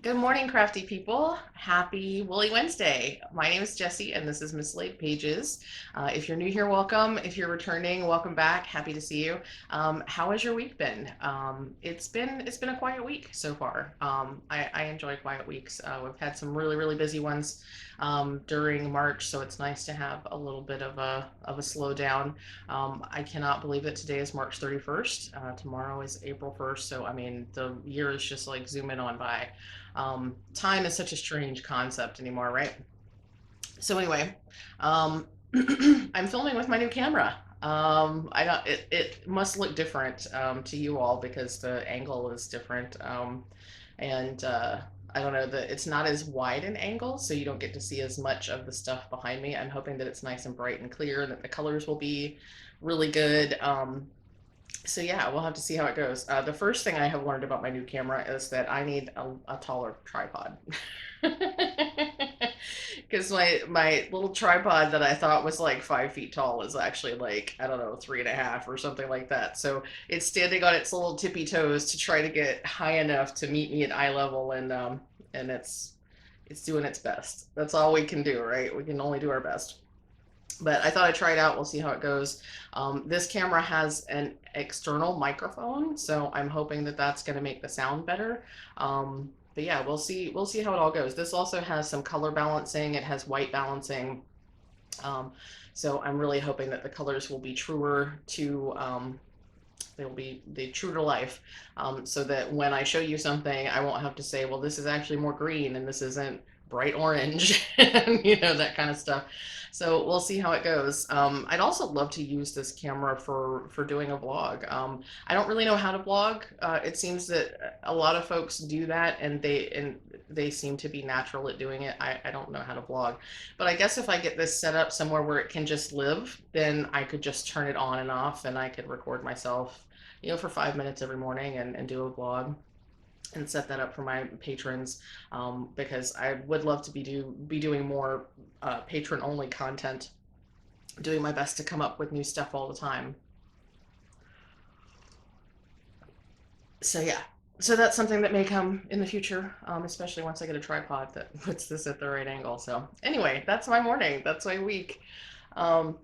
Good morning, crafty people. Happy Woolly Wednesday. My name is Jessie, and this is Mislaid Pages. If you're new here, welcome. If you're returning, welcome back. Happy to see you. How has your week been? It's been a quiet week so far. I enjoy quiet weeks. We've had some really busy ones during March, so it's nice to have a little bit of a slowdown. I cannot believe that today is March 31st. Tomorrow is April 1st, so I mean the year is just like zooming on by. Time is such a strange concept anymore, right? So anyway, I'm filming with my new camera. I don't. It must look different to you all because the angle is different, and I don't know that it's not as wide an angle, so you don't get to see as much of the stuff behind me. I'm hoping that it's nice and bright and clear, and that the colors will be really good. So yeah, we'll have to see how it goes. The first thing I have learned about my new camera is that I need a taller tripod. Because my little tripod that I thought was like 5 feet tall is actually like, I don't know, 3.5 or something like that. So it's standing on its little tippy toes to try to get high enough to meet me at eye level, and it's doing its best. That's all we can do, right? We can only do our best. But I thought I'd try it out. We'll see how it goes. This camera has an external microphone, so I'm hoping that that's going to make the sound better. But yeah, we'll see. We'll see how it all goes. This also has some color balancing. It has white balancing. So I'm really hoping that the colors will be truer to they'll be true to life, so that when I show you something, I won't have to say, well, this is actually more green and this isn't bright orange, and that kind of stuff. So we'll see how it goes. I'd also love to use this camera for doing a vlog. I don't really know how to vlog. It seems that a lot of folks do that, and they seem to be natural at doing it. I don't know how to vlog, but I guess if I get this set up somewhere where it can just live, then I could just turn it on and off, and I could record myself, for 5 minutes every morning and do a vlog and set that up for my patrons, because I would love to be doing more patron only content, doing my best to come up with new stuff all the time. So yeah, so that's something that may come in the future, especially once I get a tripod that puts this at the right angle. So anyway, that's my morning. That's my week. Um,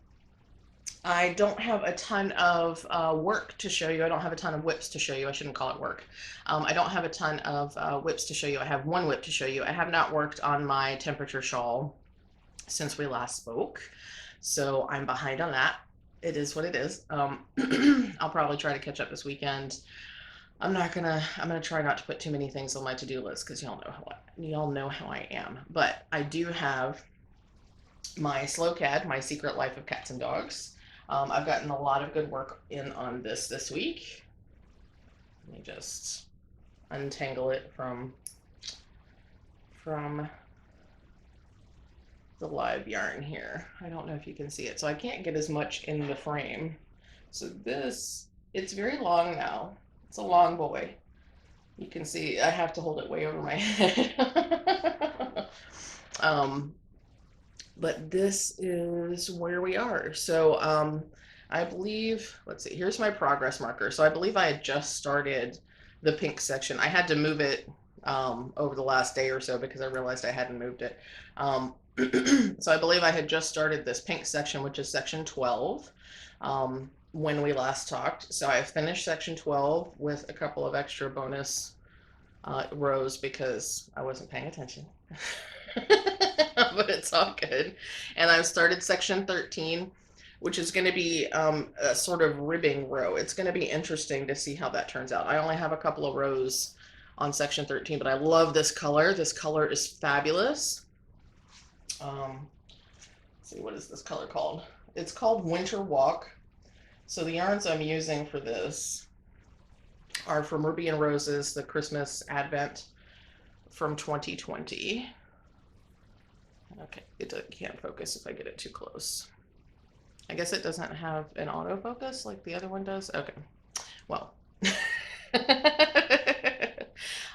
I don't have a ton of work to show you. I don't have a ton of whips to show you. I shouldn't call it work. I don't have a ton of whips to show you. I have one whip to show you. I have not worked on my temperature shawl since we last spoke, so I'm behind on that. It is what it is. I'll probably try to catch up this weekend. I'm gonna try not to put too many things on my to-do list because y'all know how I am. But I do have my slocad, My Secret Life of Cats and Dogs. I've gotten a lot of good work in on this week. Let me just untangle it from the live yarn here. I don't know if you can see it, so I can't get as much in the frame. So it's very long now. It's a long boy. You can see I have to hold it way over my head. But this is where we are. So I believe, let's see, here's my progress marker. So I believe I had just started the pink section. I had to move it over the last day or so because I realized I hadn't moved it. So I believe I had just started this pink section, which is section 12, when we last talked. So I finished section 12 with a couple of extra bonus rows because I wasn't paying attention. But it's all good. And I've started section 13, which is going to be a sort of ribbing row. It's going to be interesting to see how that turns out. I only have a couple of rows on section 13, but I love this color. This color is fabulous. Let's see, what is this color called? It's called Winter Walk. So the yarns I'm using for this are from Ruby and Roses, the Christmas Advent from 2020. Okay, it can't focus if I get it too close. I guess it doesn't have an autofocus like the other one does. Okay, well.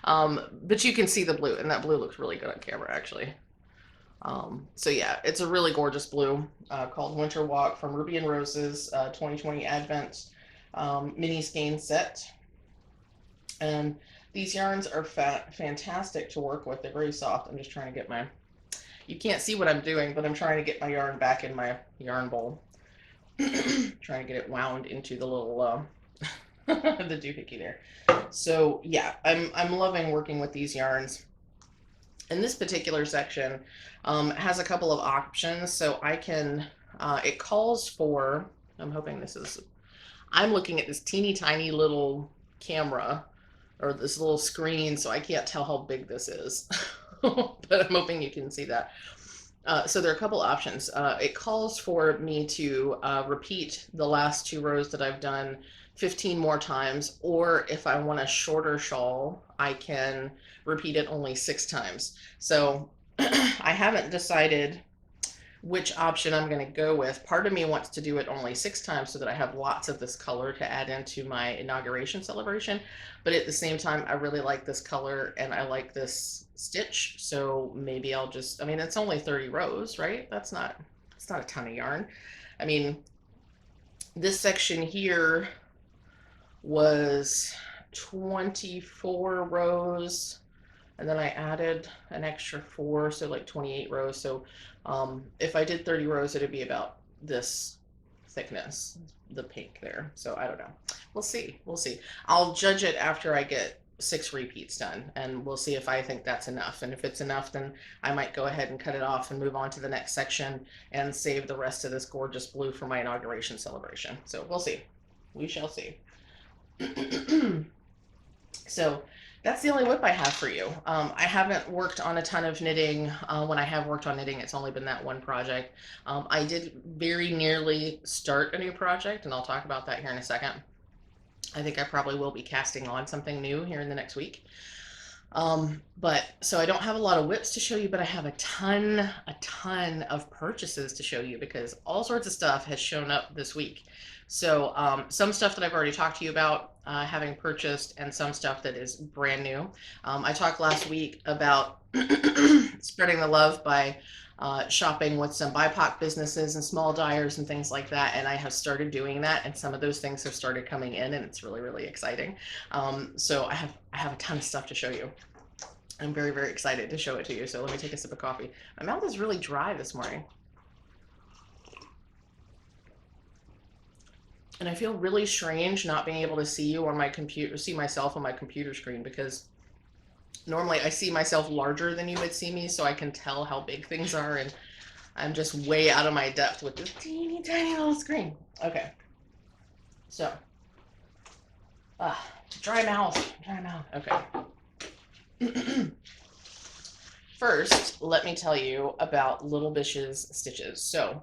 But you can see the blue, and that blue looks really good on camera, actually. So yeah, it's a really gorgeous blue called Winter Walk from Ruby and Roses 2020 Advent mini skein set. And These yarns are fantastic to work with. They're very soft. I'm just trying to get my, you can't see what I'm doing, but I'm trying to get my yarn back in my yarn bowl. Trying to get it wound into the little the doohickey there. So yeah, I'm loving working with these yarns. And this particular section has a couple of options, so I can, it calls for, I'm hoping this is, I'm looking at this teeny tiny little camera, or this little screen, so I can't tell how big this is, but I'm hoping you can see that. So there are a couple options. It calls for me to repeat the last 2 rows that I've done 15 more times, or if I want a shorter shawl, I can repeat it only 6 times. So I haven't decided which option I'm going to go with. Part of me wants to do it only 6 times so that I have lots of this color to add into my inauguration celebration, but at the same time I really like this color and I like this stitch, so maybe I'll just, I mean, it's only 30 rows, right? It's not a ton of yarn. I mean, this section here was 24 rows, and then I added an extra 4, so like 28 rows. So if I did 30 rows, it'd be about this thickness, the pink there. So I don't know. We'll see. We'll see. I'll judge it after I get 6 repeats done, and we'll see if I think that's enough. And if it's enough, then I might go ahead and cut it off and move on to the next section and save the rest of this gorgeous blue for my inauguration celebration. So we'll see. We shall see. So that's the only whip I have for you. I haven't worked on a ton of knitting. When I have worked on knitting, it's only been that one project. I did very nearly start a new project, and I'll talk about that here in a second. I think I probably will be casting on something new here in the next week. But so I don't have a lot of whips to show you, but I have a ton of purchases to show you because all sorts of stuff has shown up this week. So some stuff that I've already talked to you about having purchased, and some stuff that is brand new. I talked last week about spreading the love by shopping with some BIPOC businesses and small dyers and things like that, and I have started doing that, and some of those things have started coming in, and it's really exciting. So I have a ton of stuff to show you. I'm very excited to show it to you. So let me take a sip of coffee. My mouth is really dry this morning, and I feel really strange not being able to see you on my computer, see myself on my computer screen, because normally I see myself larger than you would see me, so I can tell how big things are, and I'm just way out of my depth with this teeny tiny little screen. Okay, so dry mouth. Okay. First, let me tell you about Little Bish's Stitches. So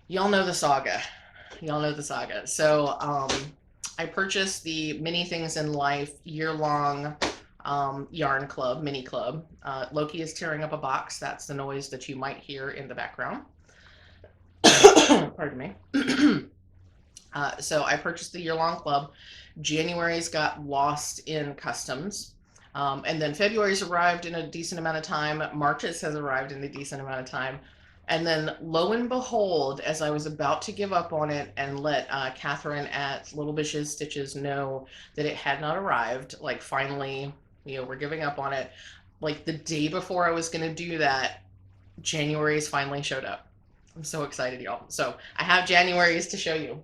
y'all know the saga. So I purchased the Many Things in Life year-long yarn club, mini club. Loki is tearing up a box. That's the noise that you might hear in the background. Pardon me. So I purchased the year-long club. January's got lost in customs. And then February's arrived in a decent amount of time. March's has arrived in a decent amount of time. And then lo and behold, as I was about to give up on it and let Catherine at Little Bish's Stitches know that it had not arrived, like finally, you know, we're giving up on it. Like the day before I was going to do that, January's finally showed up. I'm so excited, y'all. So I have January's to show you.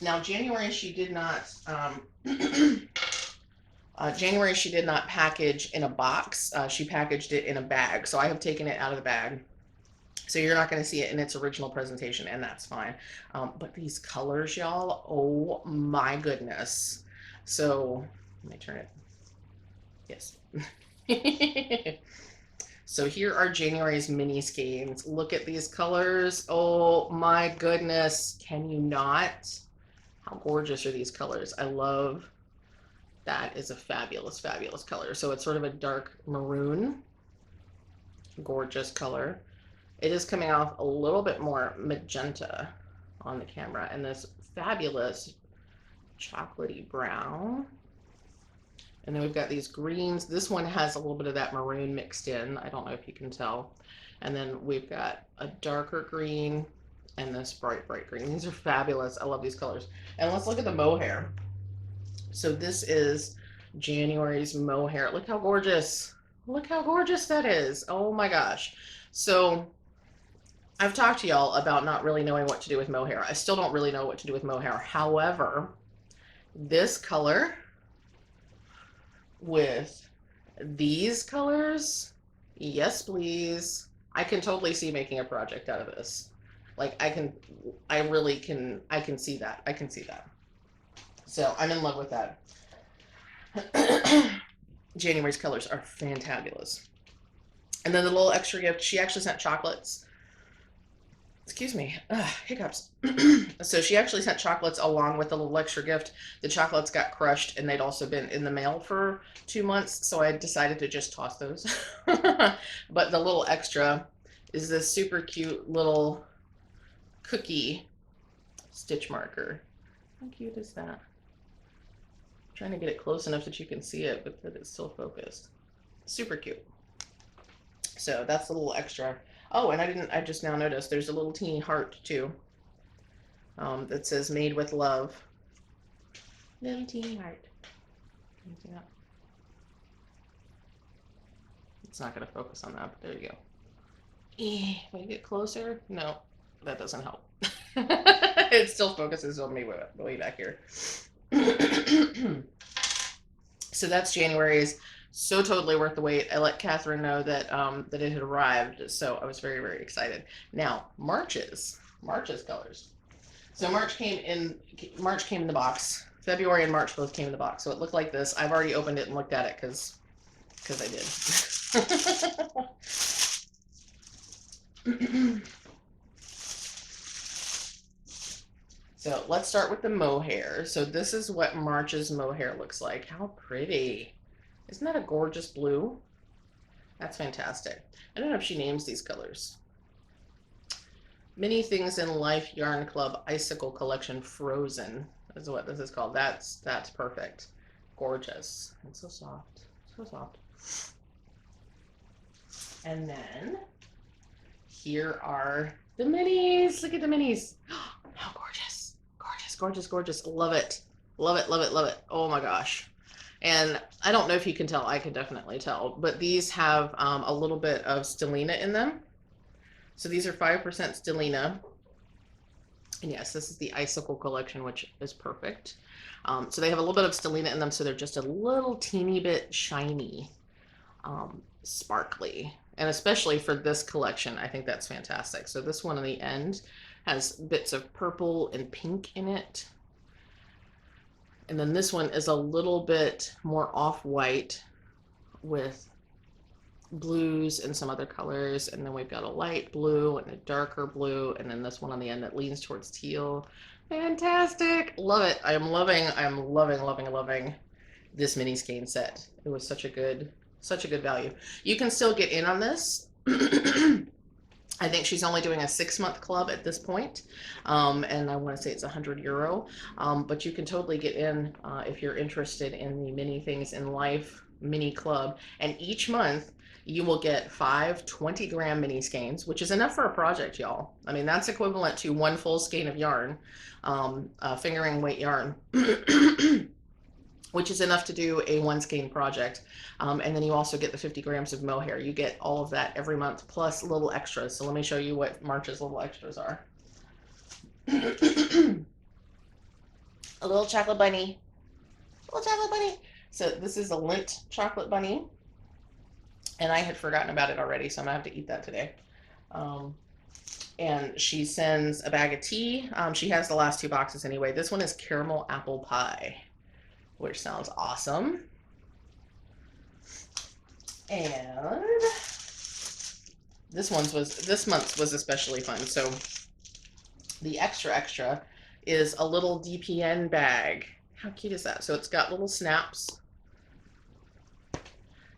Now, January, she did not package in a box. She packaged it in a bag. So I have taken it out of the bag. So you're not going to see it in its original presentation, and that's fine. But these colors, y'all, oh my goodness. So let me turn it. Yes. So here are January's mini skeins. Look at these colors. Oh my goodness. Can you not? How gorgeous are these colors? I love. That is a fabulous color. So it's sort of a dark maroon. Gorgeous color. It is coming off a little bit more magenta on the camera, and this fabulous chocolatey brown. And then we've got these greens. This one has a little bit of that maroon mixed in. I don't know if you can tell. And then we've got a darker green and this bright green. These are fabulous. I love these colors. And let's look at the mohair. So this is January's mohair. Look how gorgeous. Look how gorgeous that is. Oh my gosh. So I've talked to y'all about not really knowing what to do with mohair. I still don't really know what to do with mohair. However, this color with these colors, yes please. I can totally see making a project out of this. Like I can see that. I can see that. So I'm in love with that. January's colors are fantabulous. And then the little extra gift, she actually sent chocolates. Excuse me, hiccups. So she actually sent chocolates along with the little extra gift. The chocolates got crushed and they'd also been in the mail for 2 months, so I decided to just toss those. But the little extra is this super cute little cookie stitch marker. How cute is that? I'm trying to get it close enough that you can see it, but that it's still focused. Super cute. So that's a little extra. Oh, and I just now noticed there's a little teeny heart too, that says made with love. Little teeny heart. Can you see that? It's not going to focus on that, but there you go. If I get closer, no, that doesn't help. It still focuses on me way back here. So that's January's. So totally worth the wait. I let Catherine know that that it had arrived, so I was very, very excited. Now March's colors. So March came in the box. February and March both came in the box. So it looked like this. I've already opened it and looked at it because I did. So let's start with the mohair. So this is what March's mohair looks like. How pretty. Isn't that a gorgeous blue? That's fantastic. I don't know if she names these colors. Many Things in Life Yarn Club Icicle Collection Frozen is what this is called. That's perfect. Gorgeous. And so soft. So soft. And then here are the minis. Look at the minis. How gorgeous. Gorgeous, gorgeous, gorgeous. Love it. Love it, love it, love it. Oh my gosh. And I don't know if you can tell, I can definitely tell, but these have a little bit of stellina in them. So these are 5% stellina. And yes, this is the Icicle collection, which is perfect. So they have a little bit of stellina in them, so they're just a little teeny bit shiny, sparkly. And especially for this collection, I think that's fantastic. So this one on the end has bits of purple and pink in it. And then this one is a little bit more off-white with blues and some other colors. And then we've got a light blue and a darker blue. And then this one on the end that leans towards teal. Fantastic. Love it. I'm loving this mini skein set. It was such a good value. You can still get in on this. I think she's only doing a 6-month club at this point, and I want to say it's €100. But you can totally get in if you're interested in the Many Things in Life mini club. And each month you will get 5 20-gram mini skeins, which is enough for a project, y'all. I mean, that's equivalent to 1 full skein of yarn, fingering weight yarn. Which is enough to do a 1 skein project. And then you also get the 50 grams of mohair. You get all of that every month, plus little extras. So let me show you what March's little extras are. A little chocolate bunny. Little chocolate bunny. So this is a lint chocolate bunny. And I had forgotten about it already, so I'm gonna have to eat that today. And she sends a bag of tea. She has the last 2 boxes anyway. This one is caramel apple pie, which sounds awesome. And this month's was especially fun. So the extra is a little DPN bag. How cute is that? So it's got little snaps,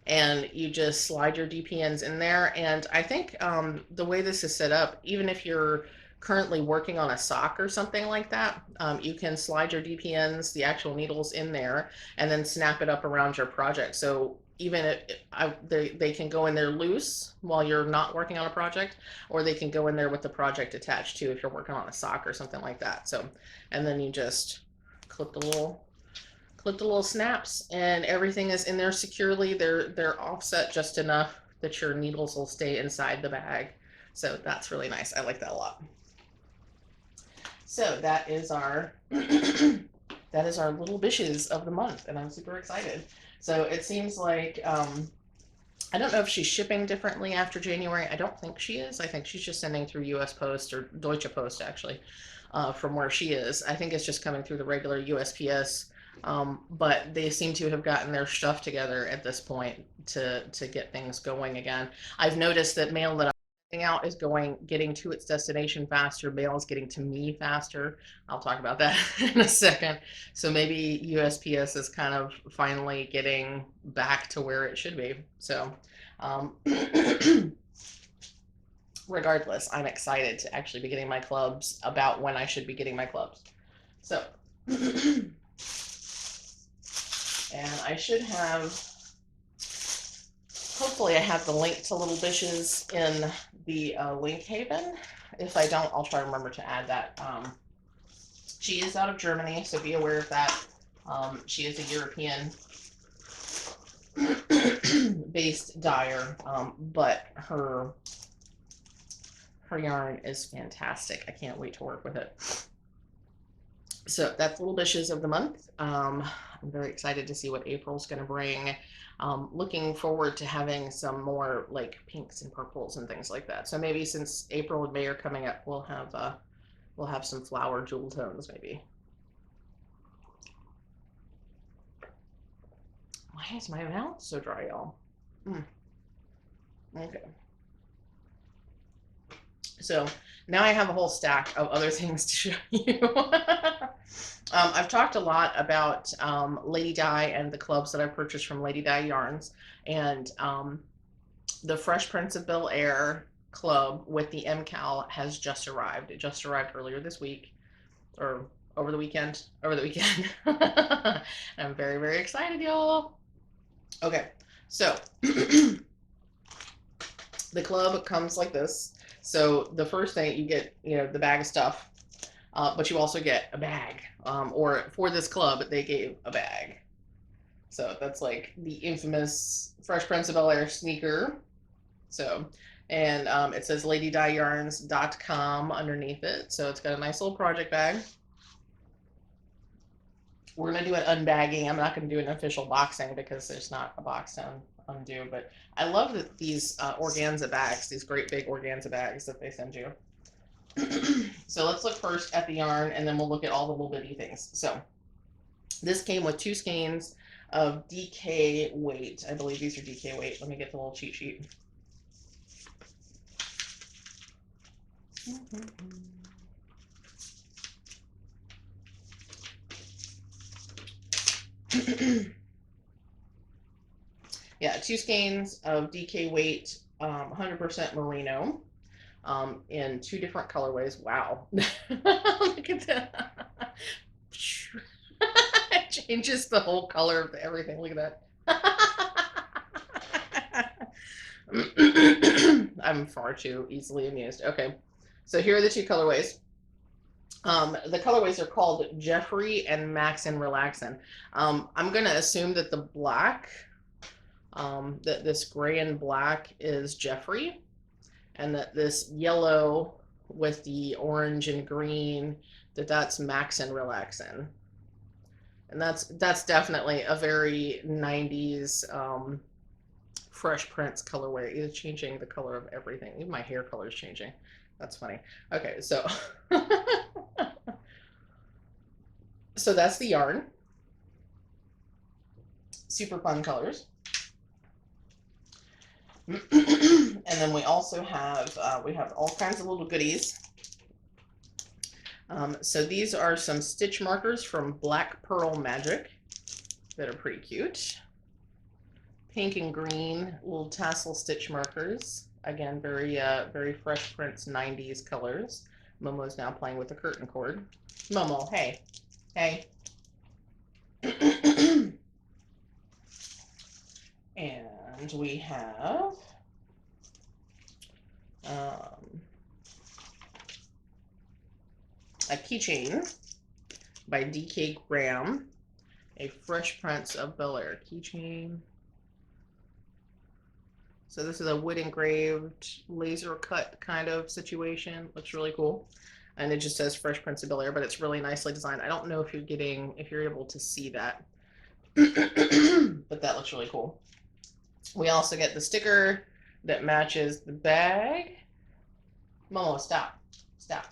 and you just slide your DPNs in there. And I think the way this is set up, even if you're currently working on a sock or something like that, you can slide your DPNs, the actual needles, in there and then snap it up around your project. So even they can go in there loose while you're not working on a project, or they can go in there with the project attached too if you're working on a sock or something like that. So, and then you just clip the little clip the little snaps, and everything is in there securely. They're offset just enough that your needles will stay inside the bag. So that's really nice. I like that a lot. So that is our that is our little bishes of the month, and I'm super excited. So it seems like I don't know if she's shipping differently after January. I don't think she is. I think she's just sending through US Post or Deutsche Post, actually, from where she is. I think it's just coming through the regular USPS. But they seem to have gotten their stuff together at this point to get things going again. I've noticed that mail that I'm out is getting to its destination faster. Mail is getting to me faster. I'll talk about that in a second. So maybe USPS is kind of finally getting back to where it should be. So regardless, I'm excited to actually be getting my clubs about when I should be getting my clubs. So and I should have, hopefully I have the link to Little Bishes in the link haven. If I don't, I'll try to remember to add that. She is out of Germany, so be aware of that. She is a European based dyer, but her yarn is fantastic. I can't wait to work with it. So that's Little Bishes of the month. I'm very excited to see what April's going to bring. Looking forward to having some more like pinks and purples and things like that. So maybe since April and May are coming up, we'll have some flower jewel tones maybe. Why is my mouth so dry, y'all? Okay. So now I have a whole stack of other things to show you. I've talked a lot about Lady Dye and the clubs that I purchased from Lady Dye Yarns, and the Fresh Prince of Bel-Air club with the MKal has just arrived. It just arrived earlier this week, or over the weekend. I'm very, very excited, y'all. Okay, so the club comes like this. So the first thing you get, the bag of stuff, but you also get a bag. Or for this club, they gave a bag. So that's like the infamous Fresh Prince of Bel-Air sneaker. So, and it says ladydyeyarns.com underneath it. So it's got a nice little project bag. We're going to do an unbagging. I'm not going to do an official boxing because there's not a box to undo. But I love that these organza bags, these great big organza bags that they send you. So let's look first at the yarn, and then we'll look at all the little bitty things. So this came with 2 skeins of DK weight. I believe these are DK weight. Let me get the little cheat sheet. Yeah, 2 skeins of DK weight, 100% merino, in 2 different colorways. Wow. Look at that. It changes the whole color of everything. Look at that. I'm far too easily amused. Okay, so here are the 2 colorways. The colorways are called Jeffrey and Max and Relaxin'. I'm going to assume that the black, that this gray and black is Jeffrey, and that this yellow with the orange and green, that's Max and Relaxin'. And that's definitely a very 90s Fresh Prince colorway. It's changing the color of everything. Even my hair color is changing. That's funny. Okay, so so that's the yarn. Super fun colors. And then we also have all kinds of little goodies. So these are some stitch markers from Black Pearl Magic that are pretty cute. Pink and green little tassel stitch markers. Again, very Fresh Prince 90s colors. Momo's now playing with the curtain cord. Momo, hey. Hey. And we have a keychain by DK Graham a Fresh Prince of Bel-Air keychain. So this is a wood engraved laser cut kind of situation. Looks really cool. And it just says Fresh Prince of Bel-Air, but it's really nicely designed. I don't know if you're able to see that, but that looks really cool. We also get the sticker that matches the bag. Momo, stop. Stop.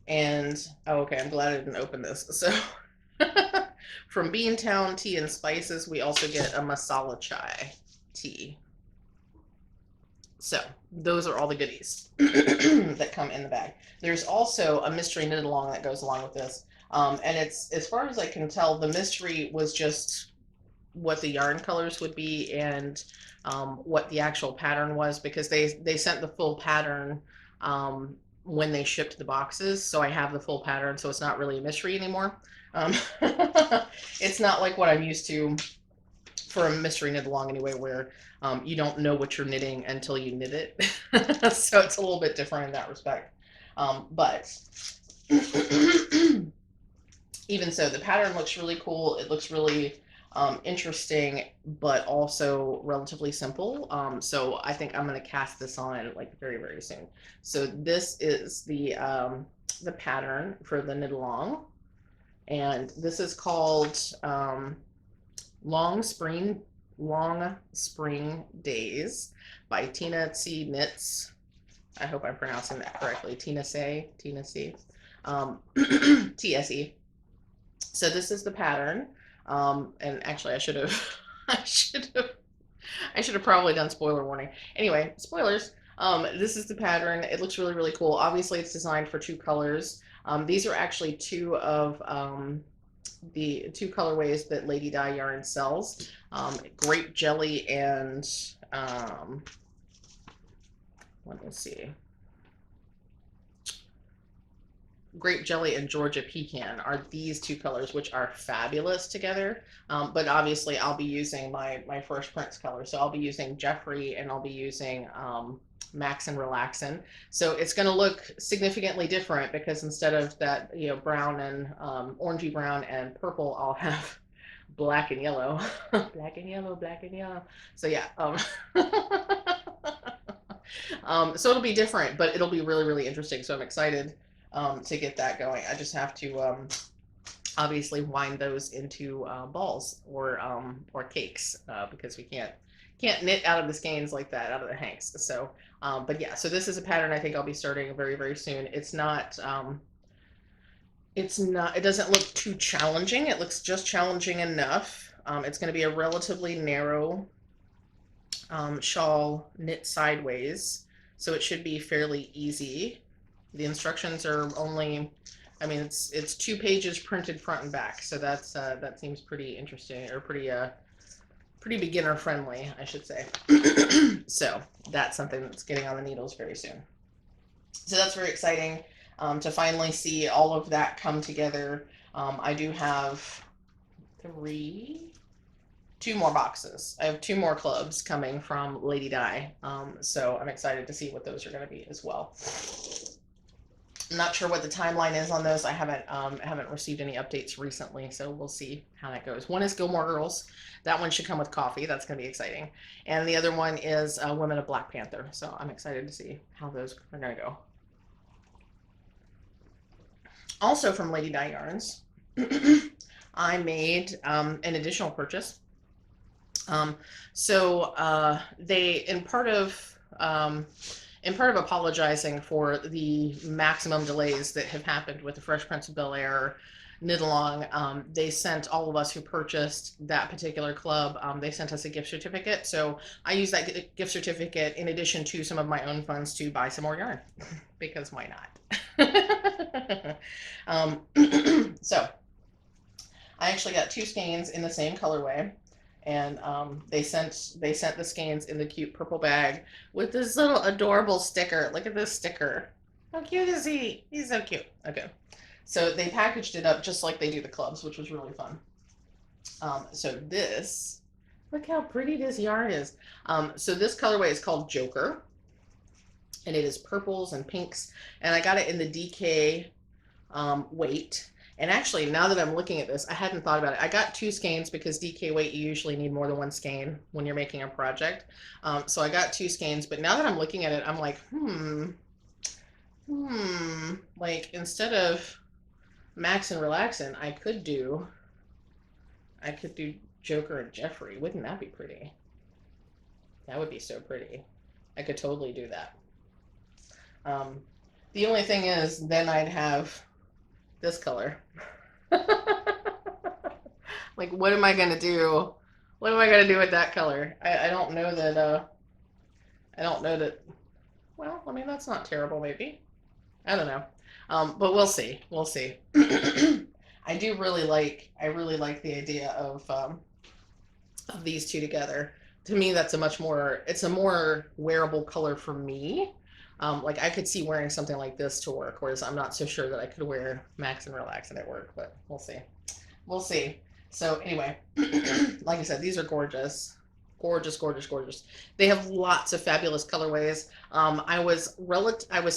And, oh, okay, I'm glad I didn't open this. So, from Beantown Tea and Spices, we also get a masala chai tea. So, those are all the goodies that come in the bag. There's also a mystery knit along that goes along with this. And it's, as far as I can tell, the mystery was just what the yarn colors would be and what the actual pattern was, because they sent the full pattern when they shipped the boxes. So I have the full pattern, so it's not really a mystery anymore. It's not like what I'm used to for a mystery knit along anyway, where you don't know what you're knitting until you knit it. So it's a little bit different in that respect. But even so, the pattern looks really cool. It looks really interesting, but also relatively simple. So I think I'm going to cast this on like very, very soon. So this is the pattern for the knit along, and this is called Long Spring Days by Tina C. Knits. I hope I'm pronouncing that correctly. Tina C. TSE. So this is the pattern. And actually I should have probably done spoiler warning. Anyway, spoilers. This is the pattern. It looks really, really cool. Obviously it's designed for 2 colors. These are actually 2 of the 2 colorways that Lady Dye Yarn sells. Grape Jelly and let me see. Grape Jelly and Georgia Pecan are these 2 colors, which are fabulous together. But obviously I'll be using my Fresh Prince color. So I'll be using Jeffrey and I'll be using Max and Relaxin'. So it's going to look significantly different, because instead of that, you know, brown and orangey brown and purple, I'll have black and yellow. Black and yellow, black and yellow. So yeah. So it'll be different, but it'll be really, really interesting. So I'm excited to get that going. I just have to obviously wind those into balls or cakes, because we can't knit out of the skeins like that, out of the hanks. So but yeah, so this is a pattern I think I'll be starting very, very soon. It doesn't look too challenging. It looks just challenging enough. It's going to be a relatively narrow shawl knit sideways, so it should be fairly easy. The instructions are only, I mean, it's 2 pages printed front and back, so that's that seems pretty interesting, or pretty beginner friendly, I should say. So that's something that's getting on the needles very soon. So that's very exciting to finally see all of that come together. I do have 2 more boxes. I have 2 more clubs coming from Lady Dye. So I'm excited to see what those are going to be as well. I'm not sure what the timeline is on those. I haven't received any updates recently, so we'll see how that goes. One is Gilmore Girls. That one should come with coffee. That's going to be exciting. And the other one is Women of Black Panther. So I'm excited to see how those are going to go. Also from Lady Dye Yarns, I made an additional purchase. They, in part of apologizing for the maximum delays that have happened with the Fresh Prince of Bel-Air knit along, they sent all of us who purchased that particular club, they sent us a gift certificate. So I used that gift certificate in addition to some of my own funds to buy some more yarn, because why not? So I actually got 2 skeins in the same colorway. And they sent the skeins in the cute purple bag with this little adorable sticker. Look at this sticker. How cute is he? He's so cute. Okay. So they packaged it up just like they do the clubs, which was really fun. So this, look how pretty this yarn is. So this colorway is called Joker, and it is purples and pinks. And I got it in the DK weight. And actually, now that I'm looking at this, I hadn't thought about it. I got 2 skeins because DK weight, you usually need more than 1 skein when you're making a project. So I got 2 skeins, but now that I'm looking at it, I'm like, like instead of Max and Relaxin', I could do Joker and Jeffrey. Wouldn't that be pretty? That would be so pretty. I could totally do that. The only thing is, then I'd have this color. Like, what am I gonna do? What am I gonna do with that color? I don't know that. I don't know that. Well, I mean, that's not terrible. Maybe. I don't know. But we'll see. We'll see. I really like the idea of these two together. To me, that's it's a more wearable color for me. Like I could see wearing something like this to work, whereas I'm not so sure that I could wear Max and Relaxin' at work, but we'll see. We'll see. So anyway, like I said, these are gorgeous. Gorgeous, gorgeous, gorgeous. They have lots of fabulous colorways. I was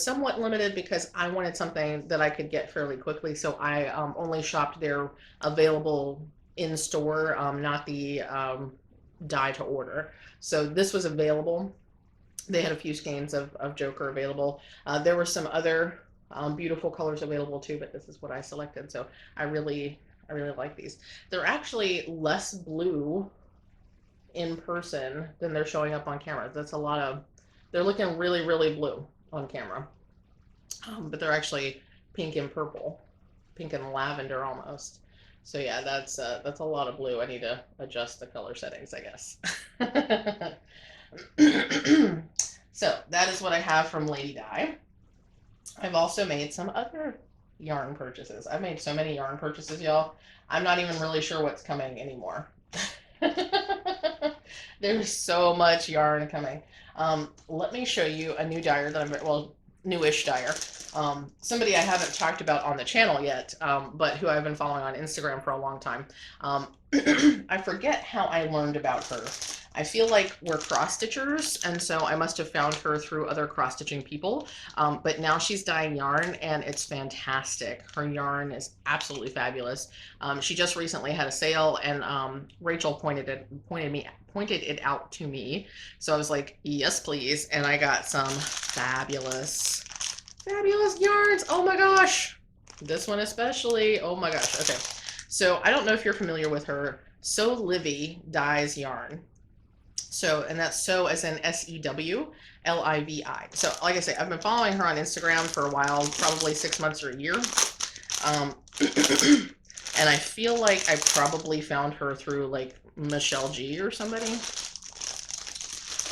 somewhat limited because I wanted something that I could get fairly quickly, so I only shopped their available in store, not the dye to order. So this was available. They had a few skeins of Joker available. There were some other beautiful colors available too, but this is what I selected. So I really like these. They're actually less blue in person than they're showing up on camera. They're looking really, really blue on camera. But they're actually pink and purple, pink and lavender almost. So yeah, that's a lot of blue. I need to adjust the color settings, I guess. So that is what I have from Lady Dye. I've also made some other yarn purchases. I've made so many yarn purchases, y'all. I'm not even really sure what's coming anymore. There's so much yarn coming. Let me show you a new dyer that newish dyer. Somebody I haven't talked about on the channel yet, but who I've been following on Instagram for a long time. I forget how I learned about her. I feel like we're cross-stitchers, and so I must have found her through other cross-stitching people. But now she's dyeing yarn, and it's fantastic. Her yarn is absolutely fabulous. She just recently had a sale, and Rachel pointed it out to me. So I was like, yes, please. And I got some fabulous yarns. Oh my gosh. This one especially. Oh my gosh. Okay. So I don't know if you're familiar with her. Sewlividyes yarn. So, and that's sew as in SEWLIVI. So like I say, I've been following her on Instagram for a while, probably 6 months or a year. And I feel like I probably found her through like Michelle G or somebody.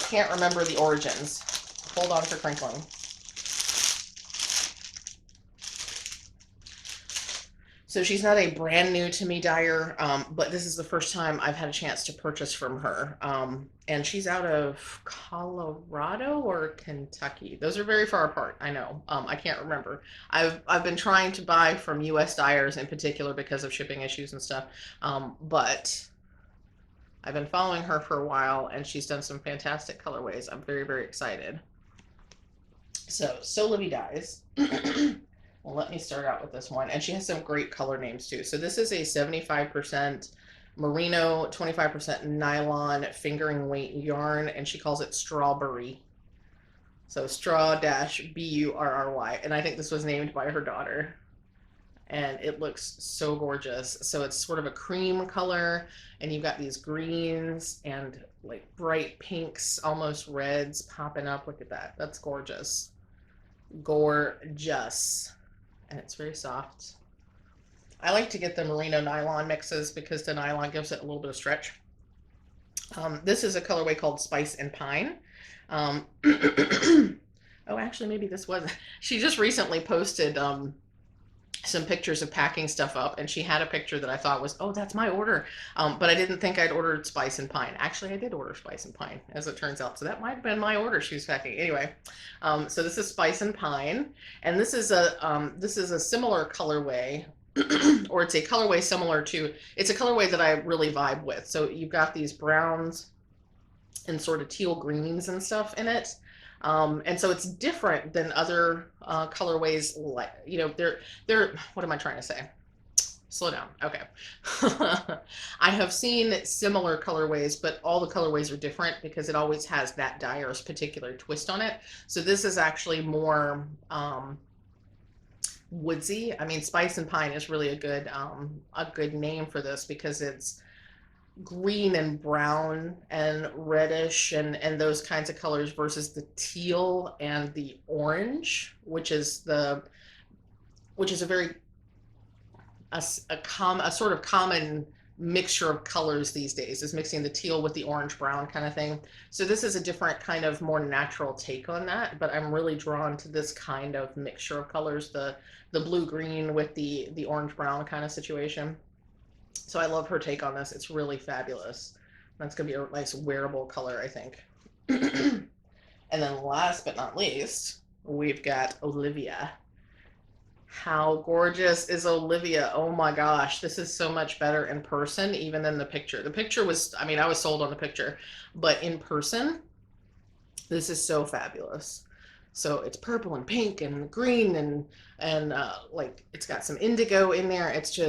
Can't remember the origins. Hold on for crinkling. So she's not a brand new to me dyer, but this is the first time I've had a chance to purchase from her. And she's out of Colorado or Kentucky. Those are very far apart, I know. I can't remember. I've been trying to buy from US dyers in particular because of shipping issues and stuff. But I've been following her for a while, and she's done some fantastic colorways. I'm very, very excited. So, Sewlividyes. Well, let me start out with this one. And she has some great color names too. So this is a 75% merino, 25% nylon fingering weight yarn, and she calls it strawberry. So straw-burry. And I think this was named by her daughter. And it looks so gorgeous. So it's sort of a cream color, and you've got these greens and like bright pinks, almost reds popping up. Look at that. That's gorgeous. Gorgeous. And it's very soft. I like to get the merino nylon mixes because the nylon gives it a little bit of stretch. This is a colorway called Spice and Pine. Oh, actually, maybe this was. She just recently posted some pictures of packing stuff up, and she had a picture that I thought was, oh, that's my order. But I didn't think I'd ordered Spice and Pine. Actually, I did order Spice and Pine, as it turns out. So that might have been my order she was packing. Anyway, so this is Spice and Pine, and this is a similar colorway, or it's a colorway similar to. It's a colorway that I really vibe with. So you've got these browns and sort of teal greens and stuff in it. And so it's different than other colorways. Like, you know, they're what am I trying to say? Slow down. Okay. I have seen similar colorways, but all the colorways are different because it always has that dyer's particular twist on it. So this is actually more woodsy. I mean, spice and pine is really a good name for this because it's green and brown and reddish and those kinds of colors versus the teal and the orange, which is a very a sort of common mixture of colors these days, is mixing the teal with the orange brown kind of thing. So this is a different kind of more natural take on that, but I'm really drawn to this kind of mixture of colors, the blue green with the orange brown kind of situation. So I love her take on this. It's really fabulous. That's gonna be a nice wearable color, I think. And then last but not least, we've got Olivia. How gorgeous is Olivia? Oh my gosh, this is so much better in person even than the picture. The picture was, I mean, I was sold on the picture, but in person, this is so fabulous. So it's purple and pink and green and like it's got some indigo in there. It's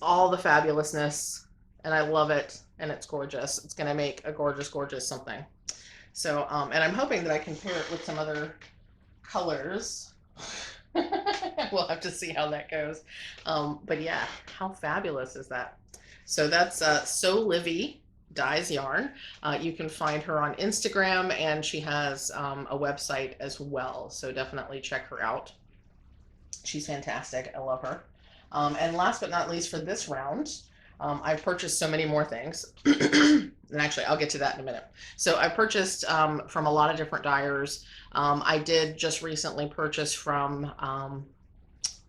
all the fabulousness, and I love it, and it's gorgeous. It's gonna make a gorgeous something. So and I'm hoping that I can pair it with some other colors. We'll have to see how that goes. But yeah, how fabulous is that? So that's sewlividyes yarn. You can find her on Instagram, and she has a website as well. So definitely check her out. She's fantastic. I love her. And last but not least for this round, I've purchased so many more things. And actually, I'll get to that in a minute. So I purchased from a lot of different dyers. I did just recently purchase from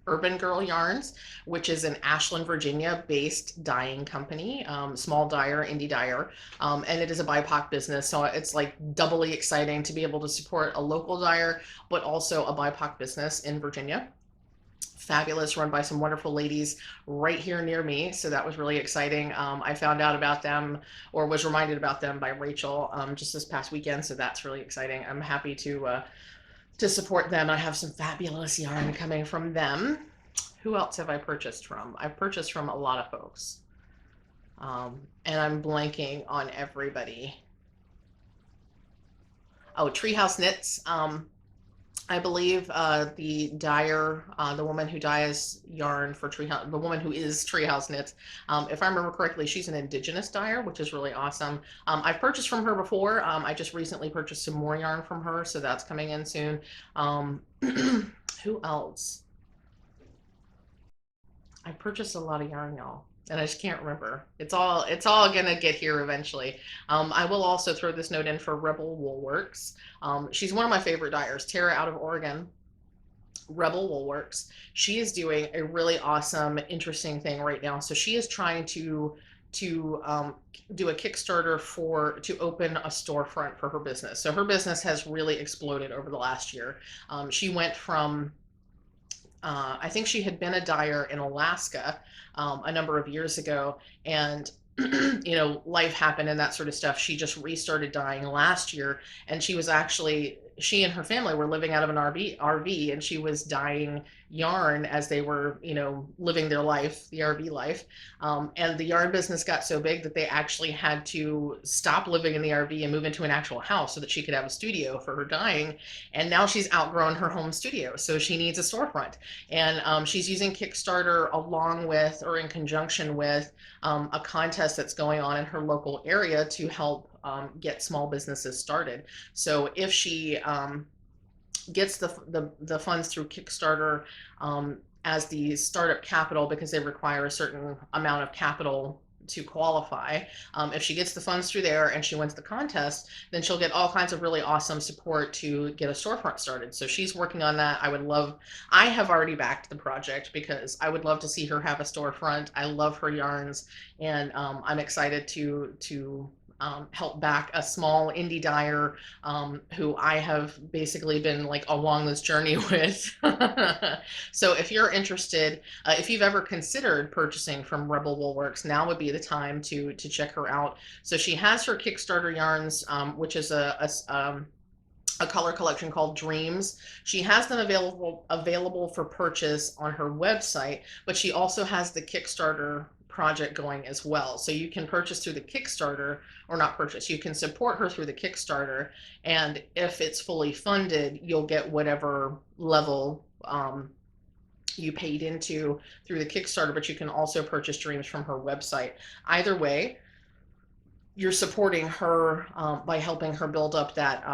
Urban Girl Yarns, which is an Ashland, Virginia based dyeing company, small dyer, indie dyer, and it is a BIPOC business. So it's like doubly exciting to be able to support a local dyer, but also a BIPOC business in Virginia. Fabulous, run by some wonderful ladies right here near me. So that was really exciting. I found out about them, or was reminded about them by Rachel just this past weekend. So that's really exciting. I'm happy to support them. I have some fabulous yarn coming from them. Who else have I purchased from? I've purchased from a lot of folks. And I'm blanking on everybody. Oh, Treehouse Knits. I believe the dyer, the woman who dyes yarn for Treehouse, the woman who is Treehouse Knits, if I remember correctly, she's an indigenous dyer, which is really awesome. I've purchased from her before. I just recently purchased some more yarn from her, so that's coming in soon. Who else? I purchased a lot of yarn, y'all, and I just can't remember. It's all gonna get here eventually. I will also throw this note in for Rebel Woolworks. She's one of my favorite dyers, Tara out of Oregon. Rebel Woolworks. She is doing a really awesome, interesting thing right now. So she is trying to do a Kickstarter to open a storefront for her business. So her business has really exploded over the last year. She went from I think she had been a dyer in Alaska a number of years ago, and you know, life happened and that sort of stuff. She just restarted dyeing last year, and she and her family were living out of an RV, and she was dyeing yarn as they were, you know, living their life, the RV life. And the yarn business got so big that they actually had to stop living in the RV and move into an actual house so that she could have a studio for her dyeing. And now she's outgrown her home studio, so she needs a storefront. And she's using Kickstarter along with, or in conjunction with, a contest that's going on in her local area to help get small businesses started. So if she gets the funds through Kickstarter as the startup capital, because they require a certain amount of capital to qualify. If she gets the funds through there and she wins the contest, then she'll get all kinds of really awesome support to get a storefront started. So she's working on that. I have already backed the project because I would love to see her have a storefront. I love her yarns, and I'm excited to help back a small indie dyer who I have basically been like along this journey with. So if you're interested, if you've ever considered purchasing from Rebel Woolworks, now would be the time to check her out. So she has her Kickstarter yarns, which is a a color collection called Dreams. She has them available for purchase on her website, but she also has the Kickstarter project going as well. So you can purchase through the Kickstarter, or not purchase, you can support her through the Kickstarter, and if it's fully funded, you'll get whatever level you paid into through the Kickstarter, but you can also purchase Dreams from her website. Either way, you're supporting her by helping her build up that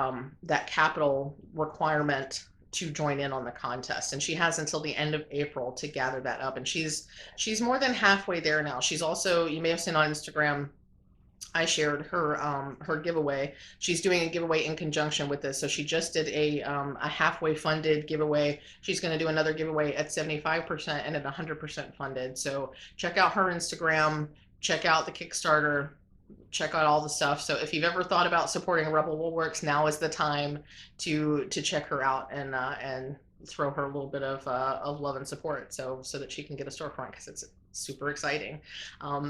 that capital requirement to join in on the contest. And she has until the end of April to gather that up. And she's more than halfway there now. She's also, you may have seen on Instagram, I shared her her giveaway. She's doing a giveaway in conjunction with this. So she just did a halfway funded giveaway. She's going to do another giveaway at 75% and at 100% funded. So check out her Instagram, check out the Kickstarter, check out all the stuff. So if you've ever thought about supporting Rebel Woolworks, now is the time to check her out and throw her a little bit of love and support, so that she can get a storefront, because it's super exciting.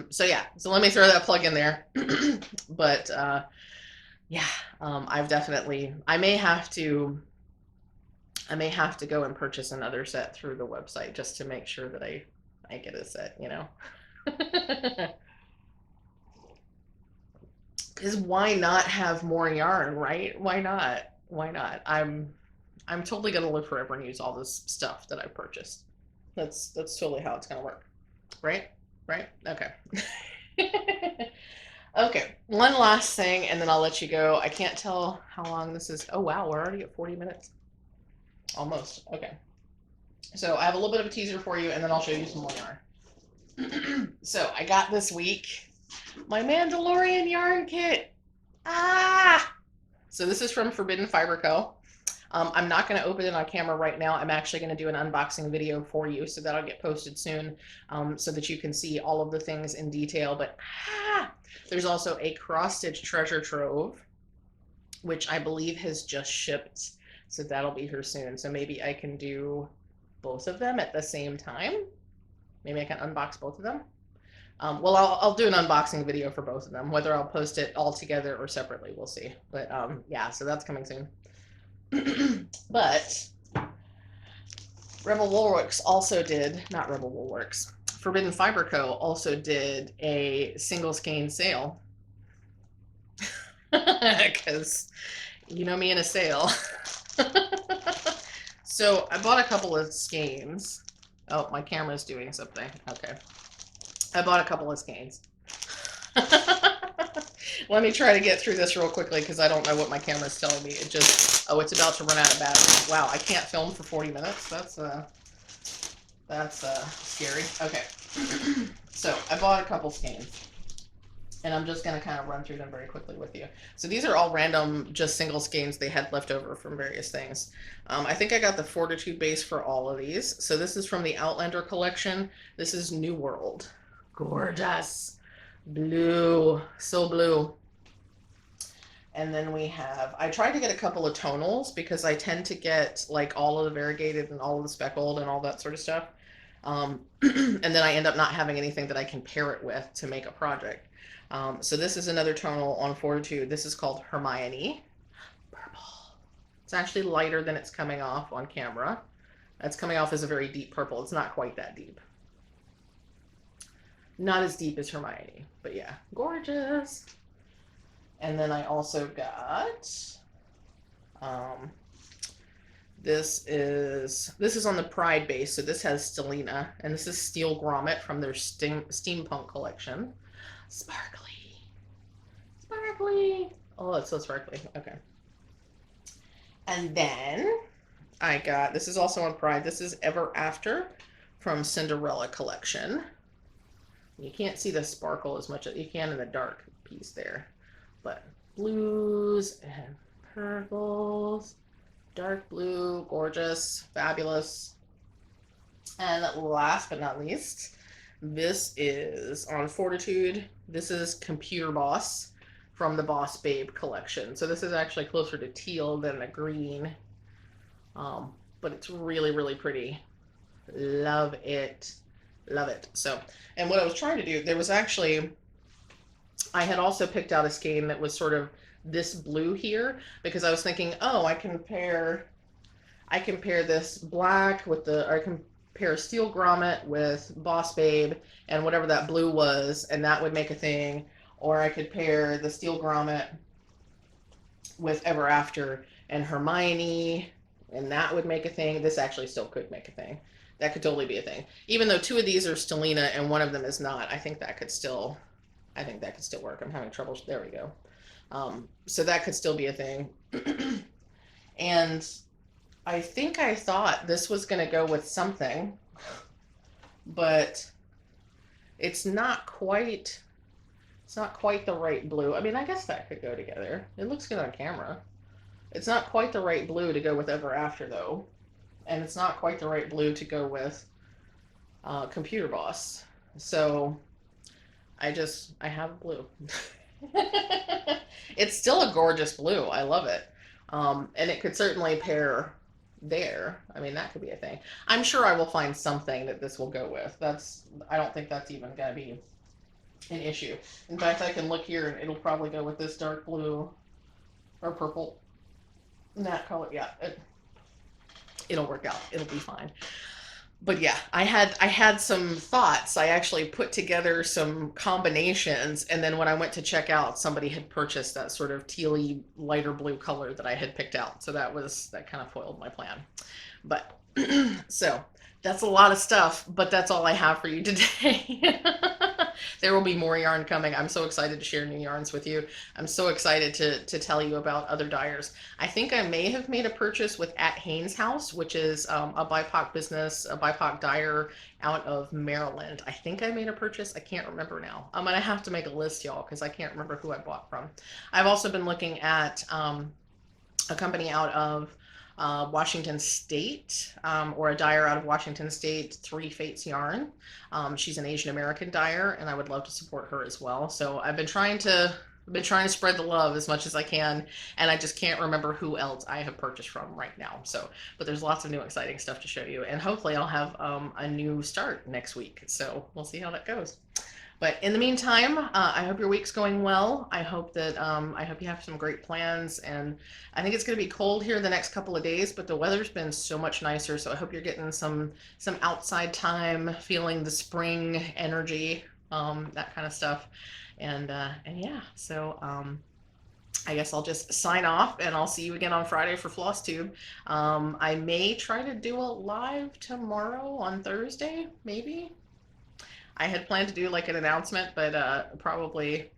So yeah, so let me throw that plug in there. But yeah, I've definitely, I may have to go and purchase another set through the website just to make sure that I get a set, you know. Because why not have more yarn, right? Why not? Why not? I'm totally gonna live forever and use all this stuff that I purchased. That's totally how it's gonna work, right? Right? Okay. Okay. One last thing, and then I'll let you go. I can't tell how long this is. Oh wow, we're already at 40 minutes. Almost. Okay. So I have a little bit of a teaser for you, and then I'll show you some more yarn. So I got this week my Mandalorian yarn kit. So this is from forbiddenfiberco. I'm not going to open it on camera right now. I'm actually going to do an unboxing video for you, so that'll get posted soon, so that you can see all of the things in detail. But there's also a cross-stitch treasure trove, which I believe has just shipped, so that'll be here soon. So maybe I can do both of them at the same time. Maybe I can unbox both of them. Well, I'll do an unboxing video for both of them. Whether I'll post it all together or separately, we'll see. But yeah, so that's coming soon. But Rebel Woolworks also did, not Rebel Woolworks, Forbidden Fiber Co. also did a single skein sale. Because you know me in a sale. So I bought a couple of skeins. Oh, my camera's doing something. Okay. I bought a couple of skeins. Let me try to get through this real quickly, because I don't know what my camera's telling me. It just, oh, it's about to run out of battery. Wow, I can't film for 40 minutes. That's scary. Okay. So I bought a couple skeins, and I'm just going to kind of run through them very quickly with you. So these are all random, just single skeins they had left over from various things. I think I got the Fortitude base for all of these. So this is from the Outlander collection. This is New World. Gorgeous. Blue. So blue. And then we have, I tried to get a couple of tonals, because I tend to get like all of the variegated and all of the speckled and all that sort of stuff. And then I end up not having anything that I can pair it with to make a project. So this is another tonal on Fortitude. This is called Hermione. Purple. It's actually lighter than it's coming off on camera. That's coming off as a very deep purple. It's not quite that deep. Not as deep as Hermione, but yeah, gorgeous. And then I also got, this is on the Pride base, so this has Stellina, and this is Steel Grommet from their Steampunk collection. Sparkly. Sparkly. Oh, it's so sparkly. Okay. And then I got, this is also on Pride, this is Ever After from Cinderella collection. You can't see the sparkle as much as you can in the dark piece there. But blues and purples, dark blue, gorgeous, fabulous. And last but not least, this is on Fortitude. This is Computer Boss from the Boss Babe collection. So this is actually closer to teal than the green. But it's really, really pretty. Love it. Love it. So, and what I was trying to do, there was actually, I had also picked out a skein that was sort of this blue here because I was thinking, oh, I can pair this black with I can pair steel grommet with Boss Babe and whatever that blue was, and that would make a thing. Or I could pair the steel grommet with Ever After and Hermione, and that would make a thing. This actually still could make a thing. That could totally be a thing. Even though 2 of these are Stellina and 1 of them is not, I think that could still work. I'm having trouble. There we go. So that could still be a thing. And I think I thought this was going to go with something, but it's not quite the right blue. I mean, I guess that could go together. It looks good on camera. It's not quite the right blue to go with Ever After, though. And it's not quite the right blue to go with Computer Boss. So I have blue. It's still a gorgeous blue. I love it. And it could certainly pair there. I mean, that could be a thing. I'm sure I will find something that this will go with. I don't think that's even going to be an issue. In fact, I can look here and it'll probably go with this dark blue or purple. That color, yeah. It'll work out. It'll be fine. But yeah, I had some thoughts. I actually put together some combinations, and then when I went to check out, somebody had purchased that sort of tealy lighter blue color that I had picked out. So that kind of foiled my plan. But so that's a lot of stuff, but that's all I have for you today. There will be more yarn coming. I'm so excited to share new yarns with you. I'm so excited to tell you about other dyers. I think I may have made a purchase with At Haynes House, which is a BIPOC business, a BIPOC dyer out of Maryland. I think I made a purchase. I can't remember now. I'm going to have to make a list, y'all, because I can't remember who I bought from. I've also been looking at a company out of Washington State, or a dyer out of Washington State, Three Fates Yarn. She's an Asian American dyer, and I would love to support her as well. So I've been trying to spread the love as much as I can, and I just can't remember who else I have purchased from right now. So, but there's lots of new exciting stuff to show you, and hopefully I'll have a new start next week. So we'll see how that goes. But in the meantime, I hope your week's going well. I hope that I hope you have some great plans, and I think it's going to be cold here the next couple of days, but the weather's been so much nicer. So I hope you're getting some outside time, feeling the spring energy, that kind of stuff, and yeah. So I guess I'll just sign off, and I'll see you again on Friday for flosstube. I may try to do a live tomorrow on Thursday, maybe. I had planned to do like an announcement, but probably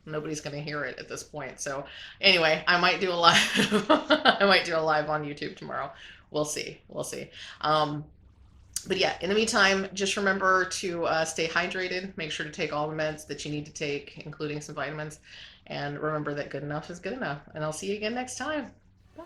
nobody's going to hear it at this point. So anyway, I might do a live. I might do a live on YouTube tomorrow. We'll see. We'll see. But yeah, in the meantime, just remember to stay hydrated. Make sure to take all the meds that you need to take, including some vitamins. And remember that good enough is good enough. And I'll see you again next time. Bye.